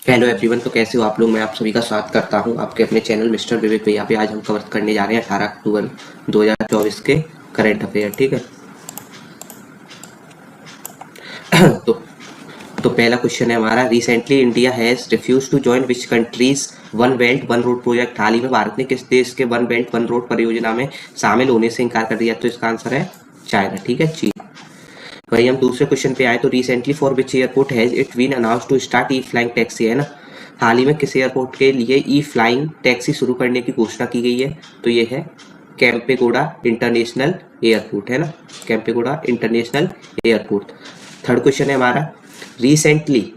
Hello everyone, तो कैसे हो आप लोग। मैं आप सभी का स्वागत करता हूं आपके अपने चैनल मिस्टर विवेक भैया पे। आज हम कवर करने जा रहे हैं 18 अक्टूबर 2024 के करंट अफेयर। ठीक है। तो तो पहला क्वेश्चन है हमारा, recently India has refuse to join which countries one belt one road project. हाल ही में भारत ने किस देश के वन बेल्ट वन रोड परियोजना में शामिल होने से इनकार कर दिया? तो इसका आंसर है चाइना। ठीक है, चीन। वही हम दूसरे क्वेश्चन पे आए तो recently for which airport has it been announced to start e flying taxi, है ना। हाल ही में किस एयरपोर्ट के लिए ई फ्लाइंग टैक्सी शुरू करने की घोषणा की गई है? तो ये है कैंपेगोड़ा इंटरनेशनल एयरपोर्ट, है ना। Kempegowda international airport. Third question है हमारा, recently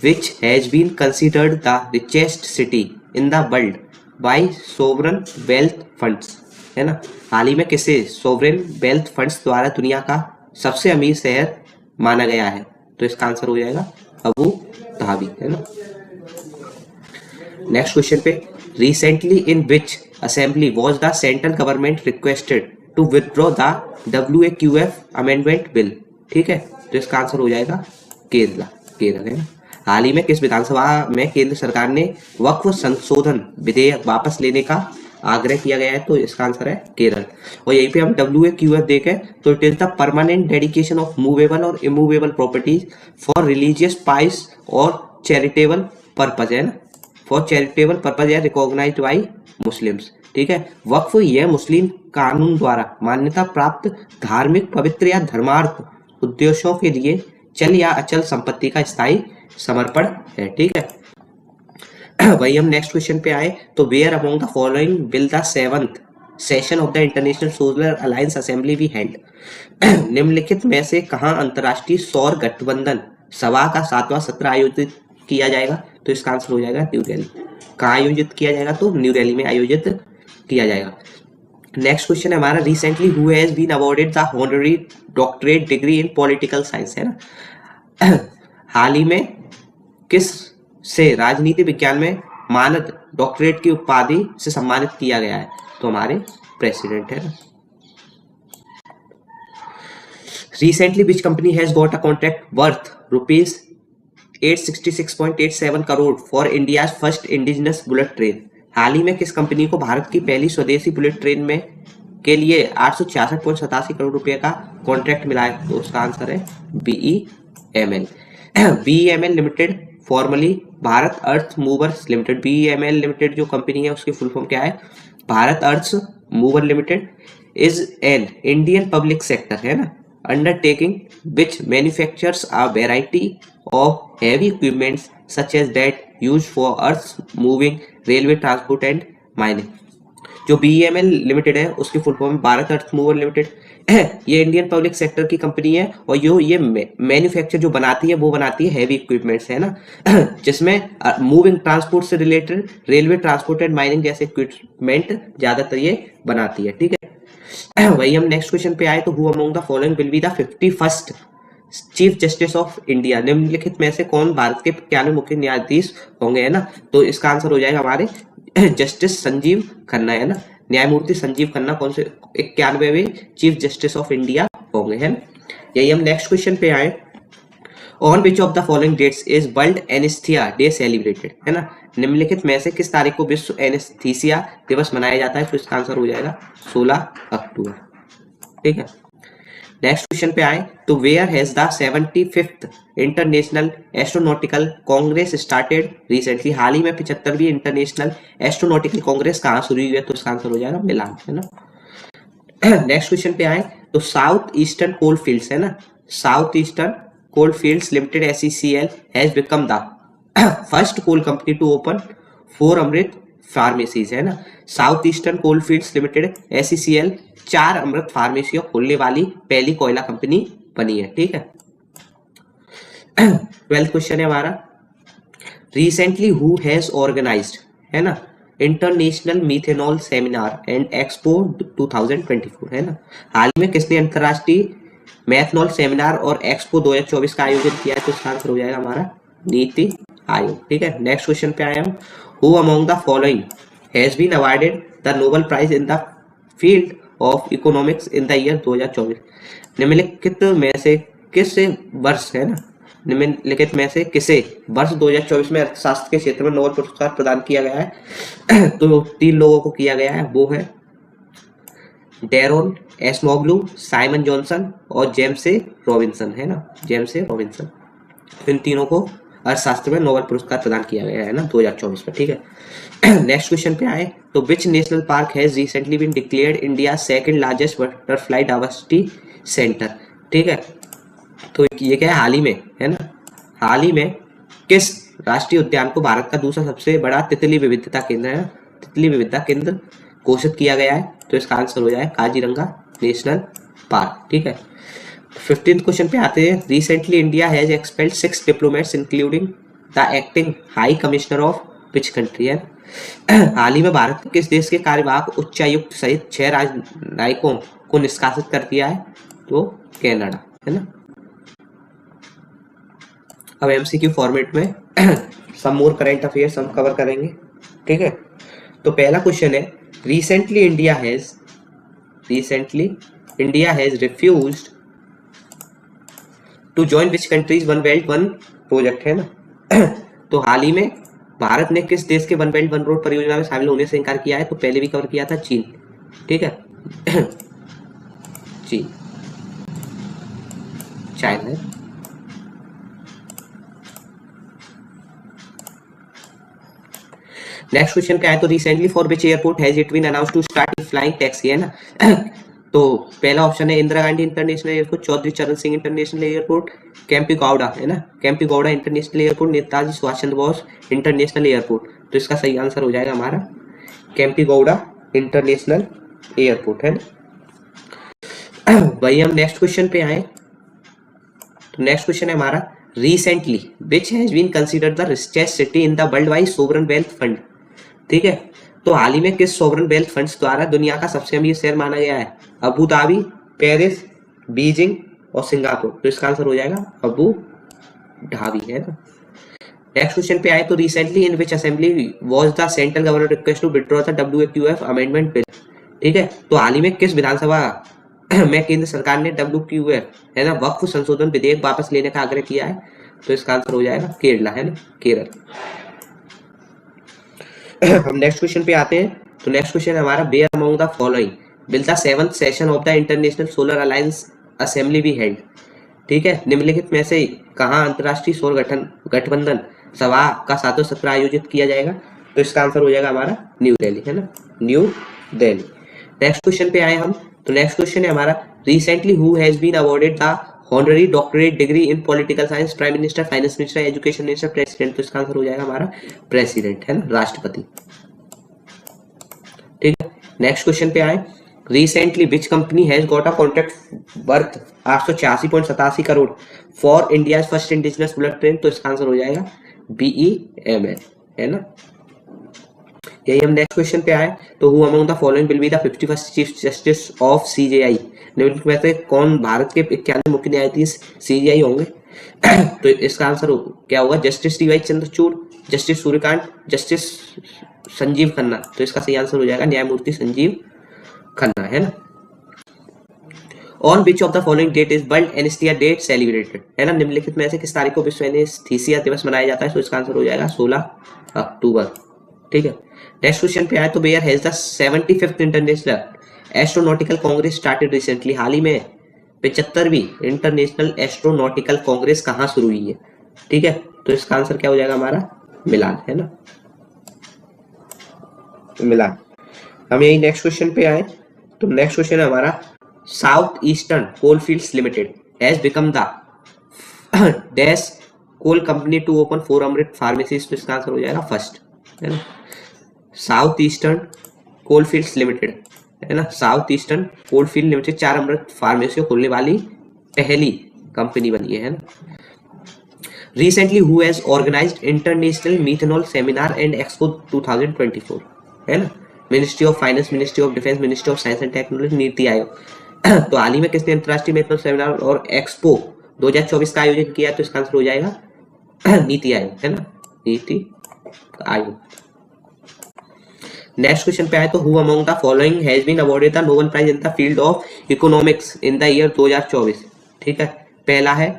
which has been considered the richest city in the world by sovereign wealth funds, है ना। हाल ही में किसे सोवरेन वेल्थ फंड्स द्वारा दुनिया का सबसे अमीर शहर माना गया है? तो इसका आंसर हो जाएगा अबू धाबी, है ना। नेक्स्ट क्वेश्चन पे, recently in which assembly was the central government requested to withdraw the WAQF amendment bill? ठीक है, तो इसका आंसर हो जाएगा केरला। केरल, है ना। हाल ही में किस विधानसभा में केंद्र सरकार ने वक्फ संशोधन विधेयक वापस लेने का आग्रह किया गया है? तो इसका आंसर है केरल। और यहीं पे हम WAQF देखें तो it is the permanent dedication of movable और immovable properties for religious pious और चैरिटेबल पर्पज, है ना। फॉर चैरिटेबल पर्पज है रिकॉग्नाइज्ड बाई मुस्लिम्स। ठीक है, वक्फ यह मुस्लिम कानून द्वारा मान्यता प्राप्त धार्मिक पवित्र या धर्मार्थ उद्देश्यों के लिए चल या अचल संपत्ति का स्थायी समर्पण है। ठीक है। वही हम नेक्स्ट क्वेश्चन पे आए तो where among the following will the 7th session of the international solar alliance assembly be held? निम्नलिखित में से कहां अंतरराष्ट्रीय सौर गठबंधन सभा का 7वां सत्र आयोजित किया जाएगा? तो इसका आंसर हो जाएगा न्यू दिल्ली। कहाँ आयोजित किया जाएगा? तो न्यू दिल्ली में आयोजित किया जाएगा। नेक्स्ट क्वेश्चन है हमारा, recently who has been awarded the honorary doctorate degree in political science, है ना। हाल ही में किस से राजनीति विज्ञान में मानद डॉक्टरेट की उपाधि से सम्मानित किया गया है? तो हमारे प्रेसिडेंट, है ना। Recently which company has got a contract worth rupees 866.87 crore for India first indigenous bullet train? हाल ही में किस कंपनी को भारत की पहली स्वदेशी बुलेट ट्रेन में के लिए 866.87 करोड़ रुपए का कॉन्ट्रैक्ट मिला है? तो उसका आंसर है BEML। BEML limited formerly Bharat earth movers limited. BEML limited जो कंपनी है उसकी फुल फॉर्म क्या है? Bharat earth mover limited is an Indian public sector, है ना, undertaking which manufactures a variety of heavy equipments such as that used for earth moving, railway transport and mining। जो BEML limited है उसकी full form Bharat earth mover limited. ये Indian public sector की company है और ये मैन्युफैक्चर जो बनाती है वो बनाती है हैवी इक्विपमेंट्स, है ना, जिसमें मूविंग ट्रांसपोर्ट से related railway transport and mining जैसे इक्विपमेंट ज्यादातर ये बनाती है। ठीक है। वही हम नेक्स्ट क्वेश्चन पे आए तो who among the following will be the 51st chief justice of India? निम्नलिखित में से कौन भारत के 91 मुख्य न्यायाधीश होंगे, है ना। तो इसका आंसर हो जाएगा हमारे जस्टिस संजीव खन्ना, है ना। न्यायमूर्ति संजीव खन्ना कौन से 91वें चीफ जस्टिस ऑफ इंडिया होंगे, है ना। यही हम नेक्स्ट क्वेश्चन पे आए, on which of the following dates is world anaesthesia day celebrated, है ना। निम्नलिखित में से किस तारीख को विश्व एनेस्थीसिया दिवस मनाया जाता है? तो इसका आंसर हो जाएगा 16 अक्टूबर। ठीक है। नेक्स्ट क्वेश्चन पे आए तो where has the 75th international astronautical congress started recently? हाल ही में 75वीं इंटरनेशनल एस्ट्रोनॉटिकल कांग्रेस कहाँ शुरू हुई है? तो इसका आंसर हो जाएगा मिलान, है ना। नेक्स्ट क्वेश्चन पे आए तो साउथ ईस्टर्न कोल फील्ड्स, है ना, south eastern coal fields limited SECL has become the first coal company to open 4 Amrit pharmacies, है ना। South eastern coal fields limited SECL 4 Amrit फार्मेसियों खोलने वाली पहली कोयला कंपनी बनी है। ठीक है। 12th क्वेश्चन है हमारा, रिसेंटली हु हैज ऑर्गेनाइज्ड, है ना, international methanol seminar and expo 2024, है ना। हाल में किसने अंतरराष्ट्रीय मैथनॉल सेमिनार और एक्सपो 2024 का आयोजन किया है? तो इसका आंसर हो जाएगा हमारा नीति आयोग। ठीक है। नेक्स्ट क्वेश्चन पे आए हम, who among the following has been awarded the Nobel prize in the field of economics in the year 2024? निम्नलिखित में से किस वर्ष, है ना, निम्नलिखित में से किसे वर्ष 2024 में अर्थशास्त्र के क्षेत्र में नोबेल पुरस्कार प्रदान किया गया है? तो 3 लोगों को किया गया है, वो है डेरोन एसमोग्लू, साइमन जॉनसन और जेम्स ए रॉबिन्सन, है ना, जेम्स ए रॉबिन्सन। इन तीनों को अर्थशास्त्र में नोबेल पुरस्कार प्रदान किया गया है ना 2024 में, ठीक है। नेक्स्ट क्वेश्चन पे आए तो which national park has recently been declared India second largest butterfly diversity centre, ठीक है। तो ये क्या है, हाल ही में, है ना, हाल ही में किस राष्ट्रीय उद्यान को भारत का दूसरा सबसे बड़ा तितली विविधता केंद्र है, तितली विविधता केंद्र घोषित किया गया है? तो इसका आंसर हो जाए काजीरंगा नेशनल पार्क, ठीक है। 15th क्वेश्चन पे आते हैं। Recently India has expelled 6 diplomats including the acting high commissioner of which country है? हाल ही में भारत किस देश के कार्यवाहक उच्चायुक्त सहित 6 राजनयिकों को निष्कासित कर दिया है? तो कनाडा, है ना। अब एमसीक्यू फॉर्मेट में सम मोर करंट अफेयर्स हम कवर करेंगे, ठीक है। तो पहला क्वेश्चन है recently India has refused to join which countries one belt one project, है ना। तो हाल ही में भारत ने किस देश के वन बेल्ट वन रोड परियोजना में शामिल होने से इनकार किया है? तो पहले भी कवर किया था, चीन, ठीक है। चीन, चाइना। नेक्स्ट क्वेश्चन पे आए तो recently for which airport has it been announced to start flying taxi, है ना। तो पहला ऑप्शन है Indira Gandhi international airport, Chaudhary Charan Singh international airport, Kempegowda, है ना, Kempegowda international airport, Netaji Subhash Chandra Bose international airport. तो इसका सही आंसर हो जाएगा हमारा केम्पीगौड़ा इंटरनेशनल एयरपोर्ट, है ना। भाई हम नेक्स्ट क्वेश्चन पे आए तो नेक्स्ट क्वेश्चन है हमारा recently which has been considered the richest city in the world wide sovereign wealth fund, ठीक है। तो हाल ही में किस सोवरन वेल्थ फंड्स द्वारा दुनिया का सबसे अमीर शहर माना गया है? अबू धाबी, पेरिस, बीजिंग और सिंगापुर। तो इसका आंसर हो जाएगा अबू धाबी, है ना। नेक्स्ट क्वेश्चन पे आए तो recently in which assembly was the central government request to withdraw the WQF amendment bill, ठीक है। तो हाल ही में किस विधानसभा में केंद्र सरकार ने WQF, है ना, वक्फ संशोधन विधेयक वापस लेने का आग्रह किया है? तो इसका आंसर हो जाएगा केरला, है ना, केरल। हम नेक्स्ट क्वेश्चन पे आते हैं तो नेक्स्ट क्वेश्चन है हमारा where among the following will the 7th session of the international solar alliance assembly be held, ठीक है। निम्नलिखित में से कहाँ अंतरराष्ट्रीय सौर गठबंधन सभा का 7वां सत्र आयोजित किया जाएगा? तो इसका आंसर हो जाएगा हमारा न्यू दिल्ली, है ना, न्यू दिल्ली। नेक्स्ट क्वेश्चन पे आए हम तो नेक्स्ट क्वेश्चन है हमारा recently who has been awarded the honorary doctorate degree in political science, prime minister, finance minister, education minister, president? तो इसका आंसर हो जाएगा हमारा प्रेसिडेंट, है ना, राष्ट्रपति, ठीक है। नेक्स्ट क्वेश्चन पे आए recently which company has got a contract worth 886.87 crore for India first indigenous bullet train? तो इसका आंसर हो जाएगा BEML, है ना। यही हम नेक्स्ट क्वेश्चन पे आए तो who among the following will be the 51st chief justice of CJI? निम्नलिखित में से कौन भारत के 91 मुख्य न्यायाधीश CJI होंगे? तो इसका आंसर क्या होगा? Justice DY Chandrachud, justice Suryakant, justice Sanjeev Khanna. तो इसका सही आंसर हो जाएगा न्यायमूर्ति संजीव खन्ना, है ना। On which of the following date is world anaesthesia day celebrated, है ना। निम्नलिखित में से किस तारीख को विश्व एनेस्थीसिया दिवस मनाया जाता है? तो इसका आंसर हो जाएगा 16 अक्टूबर, ठीक है। नेक्स्ट क्वेश्चन पे आए तो where has the 75th international astronautical congress started recently? हाल ही में 75वीं इंटरनेशनल एस्ट्रोनॉटिकल कांग्रेस कहाँ शुरू हुई है? ठीक है, तो इसका आंसर क्या हो जाएगा हमारा? मिलान, है ना, मिलान। हम यही नेक्स्ट क्वेश्चन पे आए तो नेक्स्ट क्वेश्चन है हमारा south eastern coalfields limited has become the dash coal company to open 4 Amrit pharmacies. तो इसका आंसर हो जाएगा फर्स्ट, है ना। साउथ ईस्टर्न कोलफील्ड्स लिमिटेड, है ना, south eastern coalfield limited 4 Amrit pharmacy खोलने वाली पहली कंपनी बनी है ना। Recently who has organised international methanol seminar and expo 2024, है ना। Ministry of finance, ministry of defence, ministry of science and technology, NITI Aayog. तो हाल ही में किसने अंतर्राष्ट्रीय मेथनॉल सेमिनार और एक्सपो 2024 का आयोजन किया? तो इसका आंसर हो जाएगा नीति आयोग, है ना, नीति आयोग। नेक्स्ट क्वेश्चन पे आए तो who among the following has been awarded the Nobel prize in the field of economics in the year 2024। ठीक है, पहला है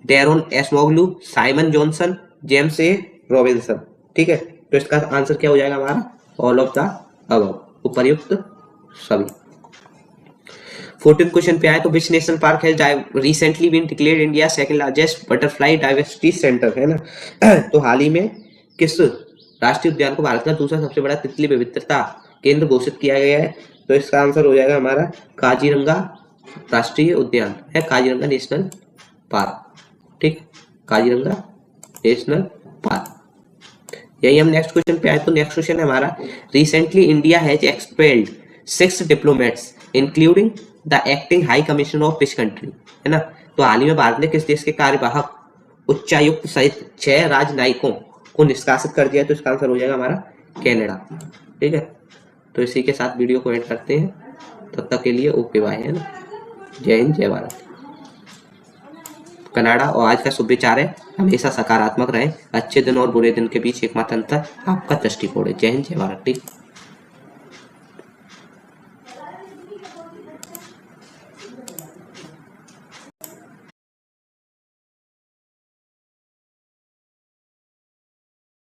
Daron Acemoglu, Simon Johnson, James A Robinson. ठीक है, तो इसका आंसर क्या हो जाएगा हमारा? ऑल ऑफ द अबव, उपर्युक्त सभी। 14 क्वेश्चन पे आए तो which national park has recently been declared India second largest butterfly diversity centre, है ना। तो हाल ही में किस राष्ट्रीय उद्यान को भारत का दूसरा सबसे बड़ा तितली विविधता केंद्र घोषित किया गया है? तो इसका आंसर हो जाएगा हमारा काजीरंगा राष्ट्रीय उद्यान है, काजीरंगा नेशनल पार्क। ठीक, काजीरंगा नेशनल पार्क। यही हम नेक्स्ट क्वेश्चन पे आए तो नेक्स्ट क्वेश्चन है हमारा, recently India has expelled 6 diplomats including the acting high commissioner of which country, है ना। तो हाल ही में भारत ने किस देश के कार्यवाहक उच्चायुक्त सहित 6 राजनयिकों को निष्कासित कर दिया? तो इसका आंसर हो जाएगा हमारा कनाडा। ठीक है, तो इसी के साथ वीडियो को एंड करते हैं, तब तक के लिए ओके बाय, है ना। जय हिंद, जय भारत। कनाडा और आज का शुभ विचार है हमेशा सकारात्मक रहें, अच्छे दिन और बुरे दिन के बीच एकमात्र अंतर आपका दृष्टिकोण है। जय हिंद, जय भारत। ठीक।